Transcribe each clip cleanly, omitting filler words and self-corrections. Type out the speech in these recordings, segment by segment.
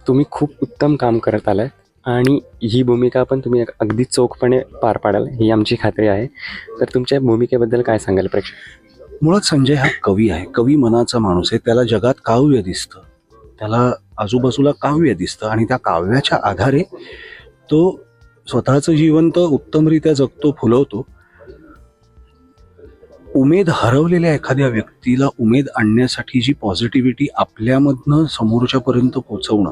तुम्ही खूप उत्तम काम करत आलाय आणि ही भूमिका पण तुम्ही अगदी चोखपणे पार पाडाल ही आमची खात्री आहे. तर तुमच्या भूमिकेबद्दल काय सांगाल प्रेक्षक? मुळात संजय हा कवी आहे, कवी मनाचा माणूस आहे. त्याला जगात काव्य दिसतं, त्याला आजूबाजूला काव्य दिसतं आणि त्या काव्याच्या आधारे तो स्वतःचं जीवन तर उत्तमरित्या जगतो, फुलवतो. उमेद हरवलेल्या एखाद्या व्यक्तीला उमेद आणण्यासाठी जी पॉझिटिव्हिटी आपल्यामधनं समोरच्यापर्यंत पोचवणं,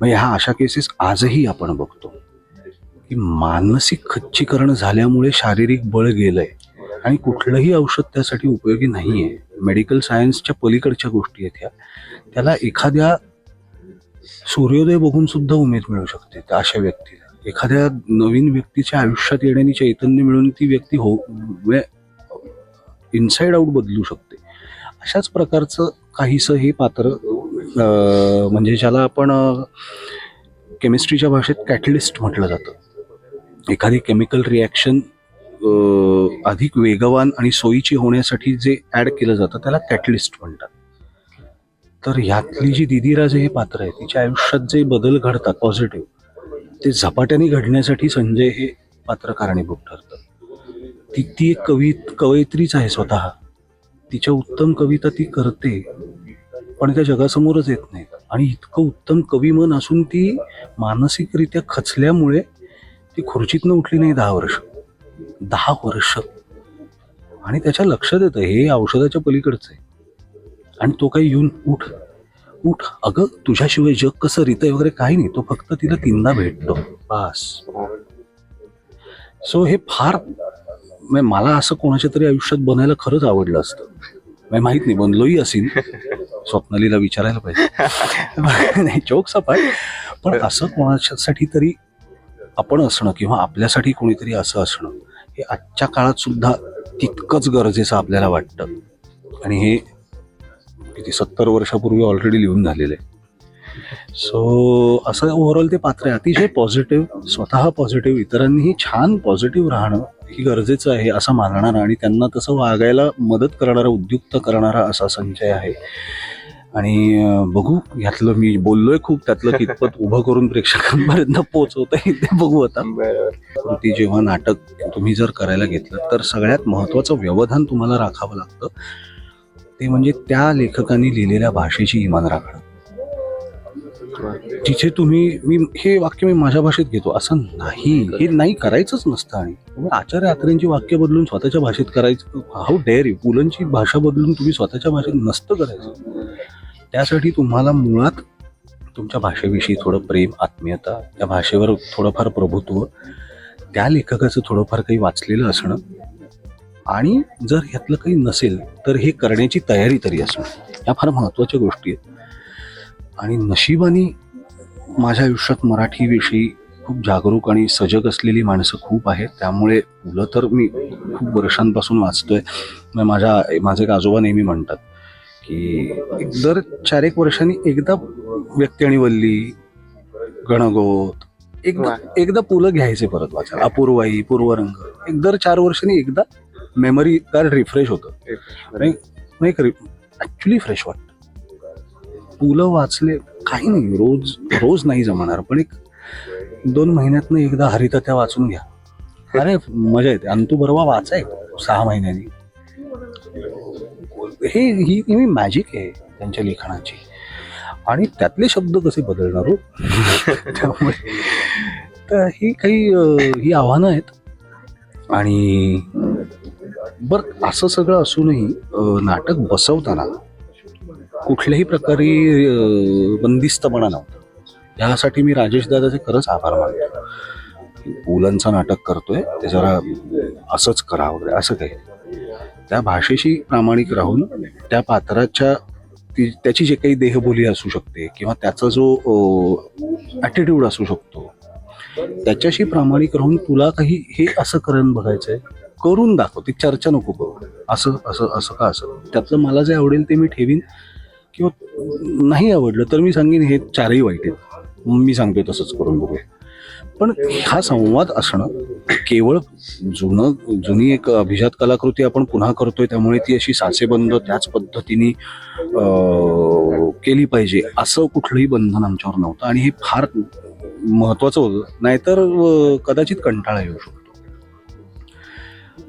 म्हणजे ह्या अशा केसेस आजही आपण बघतो की मानसिक खच्चीकरण झाल्यामुळे शारीरिक बळ गेलंय आणि कुठलंही औषध त्यासाठी उपयोगी नाही आहे. मेडिकल सायन्सच्या पलीकडच्या गोष्टी आहेत ह्या. त्याला एखाद्या सूर्योदय बघून सुद्धा उमेद मिळू शकते त्या अशा व्यक्तीला. एखाद्या नवीन व्यक्तीच्या आयुष्यात येण्याने चैतन्य मिळून ती व्यक्ती इनसाइड आउट बदलू शकते. अशाच प्रकारचं काहीसं हे पात्र म्हणजे ज्याला आपण केमिस्ट्रीच्या भाषेत कॅटलिस्ट म्हटलं जातं. एखादी केमिकल रिॲक्शन अधिक वेगवान आणि सोयीची होण्यासाठी जे ॲड केलं जातं त्याला कॅटलिस्ट म्हणतात. तर ह्यातली जी दिदीराजे हे पात्र आहे, तिच्या आयुष्यात जे बदल घडतात पॉझिटिव्ह, ते झपाट्याने घडण्यासाठी संजय हे पात्र कारणीभूत ठरतं. ती एक कवयित्रीच आहे स्वतः. तिच्या उत्तम कविता ती करते पण त्या जगासमोरच येत नाही. आणि इतकं उत्तम कविमन असून ती मानसिकरित्या खचल्यामुळे ती खुर्चीतनं उठली नाही 10 वर्ष. आणि त्याच्या लक्षात येतं हे औषधाच्या पलीकडचं आहे. आणि तो काही येऊन उठ उठ अगं तुझ्याशिवाय जग कसं रीतय वगैरे काही नाही. तो फक्त तिला 3दा भेटतो बास. सो हे फार मला असं कोणाच्या तरी आयुष्यात बनायला खरंच आवडलं असतं. माहित नाही बनलोही असेल, स्वप्नालीला विचारायला पाहिजे. नाही जोक्स अपार्ट, पण असं कोणासाठी तरी आपण असणं किंवा आपल्यासाठी कोणीतरी असं असणं हे आजच्या काळात सुद्धा तितकंच गरजेचं आपल्याला वाटतं. आणि हे किती 70 वर्षापूर्वी ऑलरेडी लिहून झालेलं आहे. सो असं ओव्हरऑल ते पात्र आहे. अतिशय पॉझिटिव्ह, स्वतः पॉझिटिव्ह, इतरांनीही छान पॉझिटिव्ह राहणं ही गरजेचं आहे असं मानणारा आणि त्यांना तसं वागायला मदत करणारा, उद्युक्त करणारा असा संजय आहे. आणि बघू यातलं मी बोललोय खूप, त्यातलं कितपत उभं करून प्रेक्षकांपर्यंत पोहोचवता येईल ते बघू आता. कृती जेव्हा नाटक तुम्ही जर करायला घेतलं तर सगळ्यात महत्वाचं व्यवधान तुम्हाला राखावं लागतं, ते म्हणजे त्या लेखकाने लिहिलेल्या भाषेची इमान राखणं. तिथे मी हे वाक्य मी माझ्या भाषेत घेतो असं नाही, हे नाही करायचंच नसतं. आणि आचार्य आत्रेंची वाक्य बदलून स्वतःच्या भाषेत करायचं, हाऊ डेअर यू. पुलंची भाषा बदलून तुम्ही स्वतःच्या भाषेत नसतं करायचं. त्यासाठी तुम्हाला मुळात तुमच्या भाषेविषयी थोडं प्रेम, आत्मीयता, त्या भाषेवर थोडंफार प्रभुत्व, त्या लेखकाचं थोडंफार काही वाचलेलं असणं, आणि जर ह्यातलं काही नसेल तर हे करण्याची तयारी तरी असणं, ह्या फार महत्त्वाच्या गोष्टी आहेत. आणि नशिबाने माझ्या आयुष्यात मराठीविषयी खूप जागरूक आणि सजग असलेली माणसं खूप आहेत. त्यामुळे मुलं तर मी खूप वर्षांपासून वाचतोय. माझे एक आजोबा नेहमी म्हणतात की दर 4-1 वर्षांनी एकदा व्यक्ती आणि वल्ली, गणगोत, एकदा पुलं घ्यायचे परत वाचायला, अपूर्वाई, पूर्वरंग. दर 4 वर्षांनी एकदा मेमरी कार्ड रिफ्रेश होतं. ॲक्च्युली फ्रेश वाटतं. पुलं वाचले काही नाही, रोज नाही जमणार, पण 1-2 महिन्यातनं एकदा हरितत्या वाचून घ्या, अरे मजा येते. आणि तू बरोबर वाचाय 6 महिन्यांनी. ही मॅजिक आहे त्यांच्या लिखाणाची. आणि त्यातले शब्द कसे बदलणार हो. त्यामुळे तर ही आव्हानं आहेत. आणि बरं असं सगळं असूनही नाटक बसवताना कुठल्याही प्रकारे बंदिस्तपणा नव्हता. यासाठी मी राजेश दादाचे खरंच आभार मानतो. पुलंचं नाटक करतोय ते जरा असंच करा वगैरे असं काही. त्या भाषेशी प्रामाणिक राहून त्या पात्राच्या त्याची जे काही देहबोली असू शकते किंवा त्याचा जो ॲटिट्यूड असू शकतो त्याच्याशी प्रामाणिक राहून तुला काही हे असं करून बघायचंय, करून दाखव. ती चर्चा नको करू, असं असं असं का असं. त्यातलं मला जे आवडेल ते मी ठेवीन, किंवा नाही आवडलं तर मी सांगेन हे 4ही वाईट आहेत, मी सांगतोय तसंच करून बघूया. पण हा संवाद असणं केवळ जुनी एक अभिजात कलाकृती आपण पुन्हा करतोय त्यामुळे ती अशी साचेबंद त्याच पद्धतीने केली पाहिजे असं कुठलंही बंधन आमच्यावर नव्हतं आणि हे फार महत्वाचं होतं. नाहीतर कदाचित कंटाळा येऊ शकतो.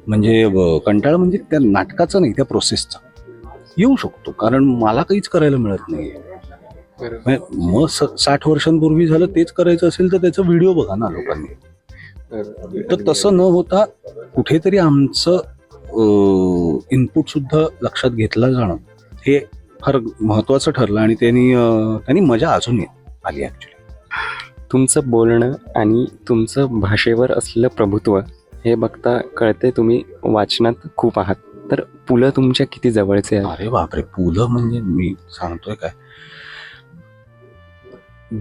म्हणजे कंटाळा म्हणजे त्या नाटकाचं नाही, त्या प्रोसेसचा येऊ शकतो. कारण मला काहीच करायला मिळत नाही. मग 60 वर्षांपूर्वी झालं तेच करायचं असेल तर त्याचा व्हिडिओ बघा ना लोकांनी. तर तसं न होता कुठेतरी आमचं इनपुट सुद्धा लक्षात घेतलं जाणं हे फार महत्वाचं ठरलं आणि त्यांनी मजा अजून आली ऍक्च्युली. तुमचं बोलणं आणि तुमचं भाषेवर असलेलं प्रभुत्व हे बघता कळते तुम्ही वाचनात खूप आहात. तर पु ल तुमच्या किती जवळचे आहे? अरे बापरे, पु ल म्हणजे मी सांगतोय काय,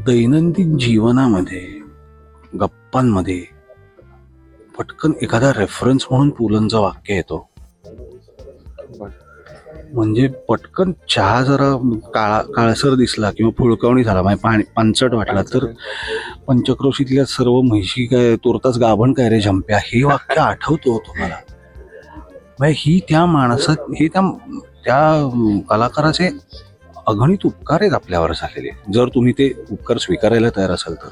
दैनंदिन जीवनामध्ये गप्पांमध्ये पटकन एखादा रेफरन्स म्हणून पुलंचं वाक्य येतो. म्हणजे पटकन चहा जरा काळसर दिसला किंवा फुळकवणी झाला, पाणी पानचट वाटला तर पंचक्रोशीतल्या सर्व म्हैशी काय तोरताच गाभण काय रे झंप्या, हे वाक्य आठवतो तुम्हाला. ही त्या माणसात हे त्या कलाकाराचे अगणित उपकार आहेत आपल्यावर झालेले, जर तुम्ही ते उपकार स्वीकारायला तयार असाल तर.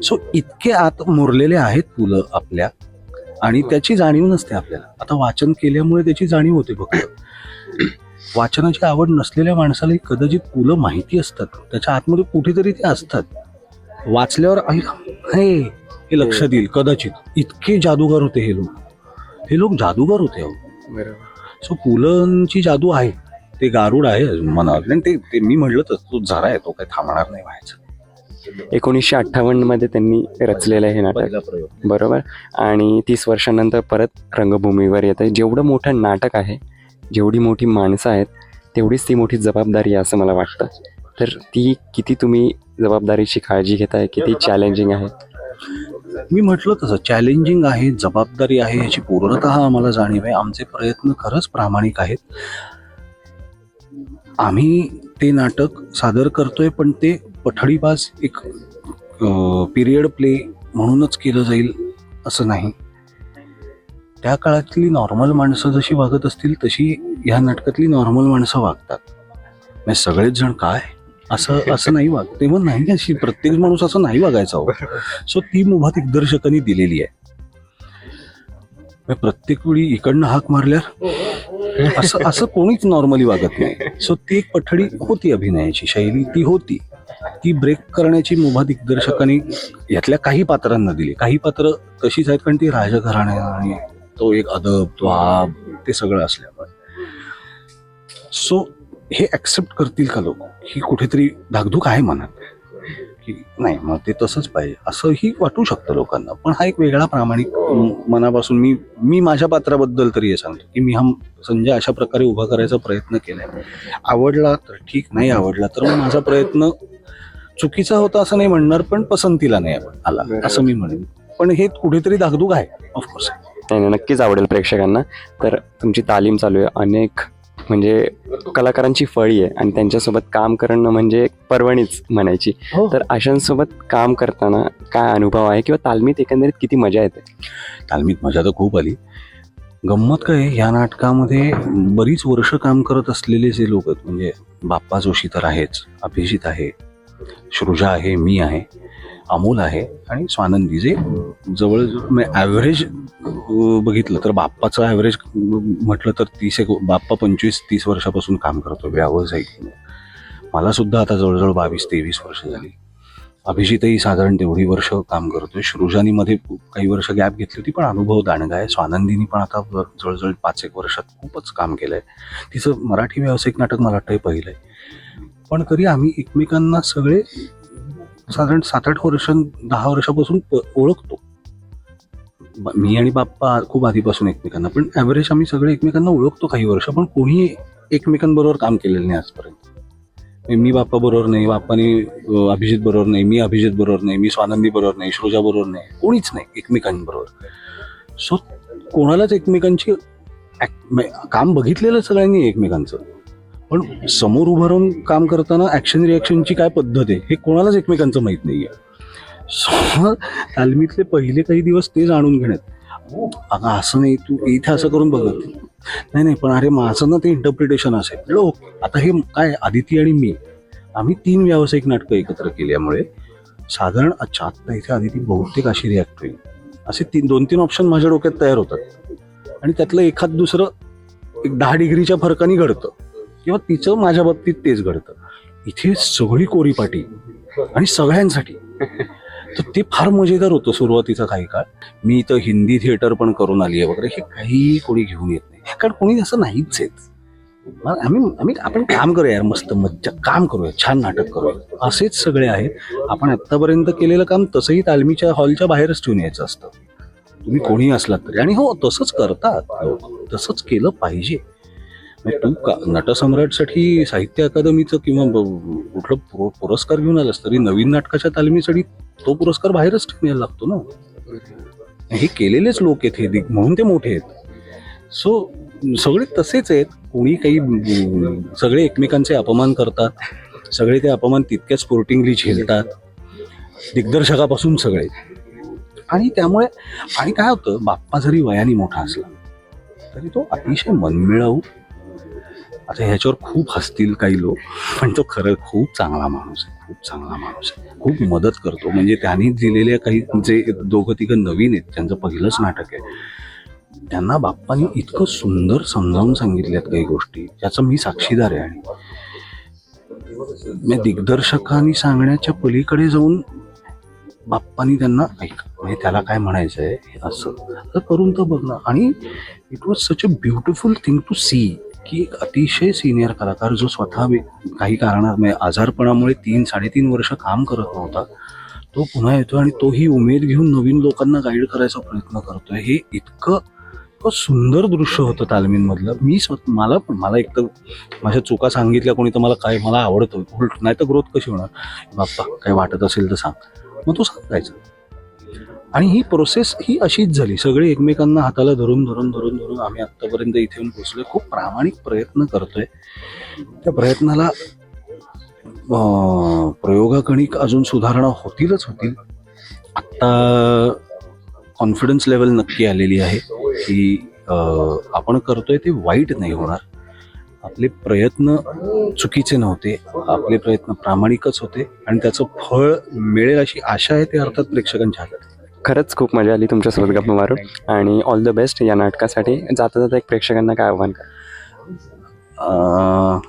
सो इतके आत मुरलेले आहेत पु ल आपल्या आणि त्याची जाणीव नसते आपल्याला. आता वाचन केल्यामुळे त्याची जाणीव होते. फक्त वाचनाची आवड नसलेल्या माणसाला कदाचित पु ल माहिती असतात, त्याच्या आतमध्ये कुठेतरी ते असतात. वाचल्यावर हे लक्षात येईल कदाचित. इतके जादूगार होते हे लोक जादूगार होते. सो पु लंची जादू आहे, ते गारुड आहे मनावर. आणि ते मी म्हटलं तर तो झरा आहे, तो काही थांबणार नाही व्हायचं. 1958 मध्ये त्यांनी रचलेलं हे नाटक, बरोबर. आणि 30 वर्षांनंतर परत रंगभूमीवर येत आहे. जेवढं मोठं नाटक आहे, जेवढी मोठी माणसं आहेत, तेवढीच ती मोठी जबाबदारी आहे असं मला वाटतं. तर ती किती तुम्ही जबाबदारीची काळजी घेताय, किती चॅलेंजिंग आहे? मी म्हटलं तसं चॅलेंजिंग आहे, जबाबदारी आहे, याची पूर्णतः आम्हाला जाणीव आहे. आमचे प्रयत्न खरंच प्रामाणिक आहेत. आम्ही ते नाटक सादर करतोय पण ते पठडीबाज एक पिरियड प्ले म्हणूनच केलं जाईल असं नाही. त्या काळातली नॉर्मल माणसं जशी वागत असतील तशी ह्या नाटकातली नॉर्मल माणसं वागतात. म्हणजे सगळेच जण काय असं नाही वागत, तेव्हा नाही अशी प्रत्येक माणूस असं नाही वागायचा हो. सो ती मुभा दिग्दर्शकांनी दिलेली आहे. प्रत्येक वेळी इकडनं हाक मारल्यावर असं कोणीच नॉर्मली वागत नाही. सो ती एक पठडी होती, अभिनयाची शैली ती होती. ती ब्रेक करण्याची मुभा दिग्दर्शकांनी यातल्या काही पात्रांना दिली. काही पात्र तशीच आहेत कारण ती राजघराणे आणि तो एक अदब, तो आब, ते सगळं असल्यामुळे. सो हे ऍक्सेप्ट करतील का लोक? ही कुठेतरी धाकधूक आहे मनात की नाही मग ते तसंच पाहिजे असंही वाटू शकतं लोकांना. पण हा एक वेगळा प्रामाणिक मनापासून मी माझ्या पात्राबद्दल तरी हे सांगतो की मी हा संजय अशा प्रकारे उभा करायचा प्रयत्न केलाय. आवडला तर ठीक, नाही आवडला तर मग माझा प्रयत्न चुकीचा होता असं नाही म्हणणार, पण पसंतीला नाही आला असं मी म्हणेन. पण हे कुठेतरी धाकधूक आहे ऑफकोर्स. नाही, नक्कीच आवडेल प्रेक्षकांना. तर तुमची तालीम चालू आहे, अनेक म्हणजे कलाकारांची फळी आहे आणि त्यांच्यासोबत काम करणं म्हणजे पर्वणीच म्हणायची. तर अशांसोबत काम करताना काय अनुभव आहे किंवा तालमीत एकंदरीत किती मजा येते? तालमीत मजा तर खूप आली. गंमत काय, या नाटकामध्ये बरीच वर्ष काम करत असलेले जे लोक आहेत, म्हणजे बाप्पा जोशी तर आहेच, अभिजित आहे, सृजा आहे, मी आहे, अमोल आहे आणि स्वानंदी, जे जवळ ॲव्हरेज बघितलं तर बाप्पाचं ॲव्हरेज म्हटलं तर बाप्पा 25-30 वर्षापासून काम करतो व्यावसायिक. मला सुद्धा आता जवळजवळ 22-23 वर्ष झाली. अभिजितही साधारण तेवढी वर्ष काम करतोय. सृजानी मध्ये काही वर्ष गॅप घेतली होती पण अनुभव दांडगा आहे. स्वानंदीनी पण आता जवळजवळ 5-1 वर्षात खूपच काम केलंय. तिचं मराठी व्यावसायिक नाटक मला वाटतं पहिलं आहे. पण तरी आम्ही एकमेकांना सगळे साधारण 7-8 वर्ष 10 वर्षापासून ओळखतो. मी आणि बाप्पा खूप आधीपासून एकमेकांना, पण ॲव्हरेज आम्ही सगळे एकमेकांना ओळखतो काही वर्ष, पण कोणी एकमेकांबरोबर काम केलेलं नाही आजपर्यंत. मी बाप्पा बरोबर नाही, बाप्पानी अभिजित बरोबर नाही, मी अभिजित बरोबर नाही, मी स्वानंदी बरोबर नाही, सृजा बरोबर नाही, कोणीच नाही एकमेकांबरोबर. सो कोणालाच एकमेकांची काम बघितलेलं सगळ्यांनी एकमेकांचं, पण समोर उभं राहून काम करताना ऍक्शन रिॲक्शनची काय पद्धत आहे हे कोणालाच एकमेकांचं माहीत नाहीये. तालमीतले पहिले काही दिवस ते जाणून घेण्यात, अगं असं नाही, तू इथे असं करून बघत नाही नाही, पण अरे माझं ना ते इंटरप्रिटेशन असेल. लोक आता हे काय, आदिती आणि मी आम्ही 3 व्यावसायिक नाटकं एकत्र केल्यामुळे साधारण अच्छा आत्ता इथे आदिती बहुतेक अशी रिॲक्ट होईल असे 2-3 ऑप्शन माझ्या डोक्यात तयार होतात. आणि त्यातलं एखाद दुसरं एक 10 डिग्रीच्या फरकाने घडतं, किंवा तिचं माझ्या बाबतीत तेच घडतं. इथे सगळी कोरीपाटी आणि सगळ्यांसाठी, तर ते फार मजेदार होतं सुरुवातीचा काही काळ. मी तर हिंदी थिएटर पण करून आली आहे वगैरे, हे काही कोणी घेऊन येत नाही, कारण कोणी असं नाहीच येत. आपण काम करूया यार, मस्त मज्जा, काम करूया, छान नाटक करूया, असेच सगळे आहेत. आपण आत्तापर्यंत केलेलं काम तसंही तालमीच्या हॉलच्या बाहेरच ठेवून यायचं असतं, तुम्ही कोणीही असलात तरी. आणि हो, तसंच करतात लोक, तसंच केलं पाहिजे. तू नटसम्राटसाठी साहित्य अकादमीचं किंवा कुठलं पुरस्कार घेऊन आलास तरी नवीन नाटकाच्या तालमीसाठी तो पुरस्कार बाहेरच ठेवून यायला लागतो ना. हे केलेलेच लोक आहेत हे, म्हणून ते मोठे आहेत. सो सगळे तसेच आहेत, कोणी काही, सगळे एकमेकांचे अपमान करतात, सगळे ते अपमान तितक्या स्पोर्टिंगली झेलतात, दिग्दर्शकापासून सगळे. आणि त्यामुळे, आणि काय होतं, बाप्पा जरी वयाने मोठा असला तरी तो अतिशय मनमिळाऊ, आता ह्याच्यावर खूप हसतील काही लोक, पण तो खरं खूप चांगला माणूस आहे, खूप चांगला माणूस आहे, खूप मदत करतो. म्हणजे त्यांनी दिलेल्या काही, जे 2-3 नवीन आहेत, त्यांचं पहिलंच नाटक आहे, त्यांना बाप्पानी इतकं सुंदर समजावून सांगितल्यात काही गोष्टी, ज्याचं मी साक्षीदार आहे. आणि मी दिग्दर्शकांनी सांगण्याच्या पलीकडे जाऊन बाप्पानी त्यांना म्हणजे त्याला काय म्हणायचं आहे असं तर करून तर बघ ना. आणि it was such a beautiful thing to see की एक अतिशय सिनियर कलाकार जो स्वतः काही कारणामुळे आजारपणामुळे 3-3.5 वर्ष काम करत नव्हता, तो पुन्हा येतो आणि तोही उमेद घेऊन नवीन लोकांना गाईड करायचा प्रयत्न करतोय. हे इतकं सुंदर दृश्य होतं तालमींमधलं. मला एक तर माझ्या चुका सांगितल्या कोणी तर मला आवडतं उलट, नाही तर ग्रोथ कशी होणार. बाप्पा काही वाटत असेल तर सांग, मग तो सांगायचं. आणि ही प्रोसेस ही अशीच झाली, सगळे एकमेकांना हाताला धरून आम्ही आत्तापर्यंत इथे येऊन पोहोचलोय. खूप प्रामाणिक प्रयत्न करतोय. त्या प्रयत्नाला प्रयोगाकणिक अजून सुधारणा होतील. आत्ता कॉन्फिडन्स लेवल नक्की आलेली आहे की आपण करतोय ते वाईट नाही होणार. आपले प्रयत्न चुकीचे नव्हते, आपले प्रयत्न प्रामाणिकच होते आणि त्याचं फळ मिळेल अशी आशा आहे. ते अर्थात प्रेक्षकांच्या हातात. खरंच खूप मजा आली तुमच्यासोबत गप्पा मारून, आणि ऑल द बेस्ट या नाटकासाठी. जाता जाता एक प्रेक्षकांना काय आव्हान करा?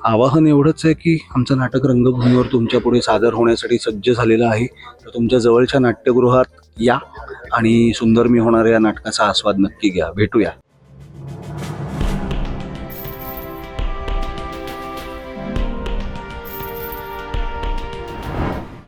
आवाहन एवढंच आहे की आमचं नाटक रंगभूमीवर तुमच्या पुढे सादर होण्यासाठी सज्ज झालेलं आहे. तर तुमच्या जवळच्या नाट्यगृहात या आणि सुंदर मी होणाऱ्या या नाटकाचा आस्वाद नक्की घ्या. भेटूया.